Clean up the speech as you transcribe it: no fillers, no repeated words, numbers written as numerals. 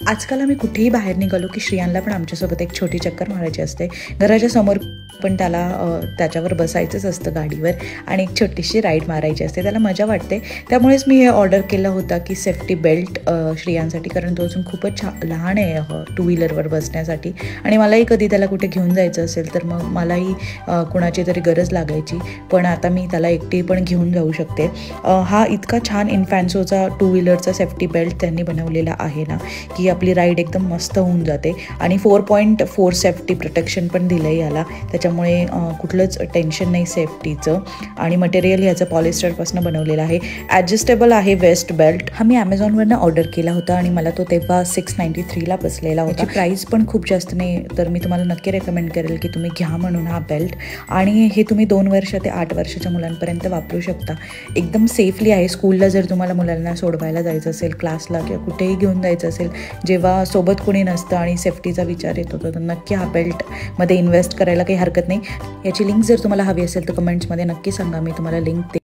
आजकाल आम्ही कुठेही बाहेर निघालो की श्रियांला पण आमच्यासोबत एक छोटी चक्कर मारायची असते. घराच्या समोर पण त्याला त्याच्यावर बसायचंच असतं गाडीवर आणि एक छोटीशी राईड मारायची असते. त्याला मजा वाटते. त्यामुळेच मी हे ऑर्डर केलं होतं की सेफ्टी बेल्ट श्रियांसाठी, कारण तो अजून खूपच लहान आहे टू व्हीलरवर बसण्यासाठी आणि मलाही कधी त्याला कुठे घेऊन जायचं असेल तर मग मलाही कुणाची तरी गरज लागायची, पण आता मी त्याला एकटी पण घेऊन जाऊ शकते. हा इतका छान इन्फॅन्सोचा टू व्हीलरचा सेफ्टी बेल्ट त्यांनी बनवलेला आहे ना की आपली राईड एकदम मस्त होऊन जाते आणि 4.4 सेफ्टी प्रोटेक्शन पण दिलं आहे याला. त्याच्यामुळे कुठलंच टेन्शन नाही सेफ्टीचं. आणि मटेरियल ह्याचं पॉलिस्टरपासून बनवलेलं आहे. ॲडजस्टेबल आहे वेस्ट बेल्ट. हा मी ॲमेझॉनवरनं ऑर्डर केला होता आणि मला तो तेव्हा 693ला बसलेला होता. प्राईस पण खूप जास्त नाही, तर मी तुम्हाला नक्की रेकमेंड करेल की तुम्ही घ्या म्हणून हा बेल्ट. आणि हे तुम्ही 2 वर्ष ते 8 वर्षाच्या मुलांपर्यंत वापरू शकता. एकदम सेफली आहे. स्कूलला जर तुम्हाला मुलांना सोडवायला जायचं असेल, क्लासला किंवा कुठेही घेऊन जायचं असेल, जेव्हा सोबत कोणी नसतं आणि सेफ्टीचा विचार येतो तर नक्की हा बेल्टमध्ये इन्व्हेस्ट करायला काही हरकत नाही. याची लिंक जर तुम्हाला हवी असेल तर कमेंट्समध्ये नक्की सांगा, मी तुम्हाला लिंक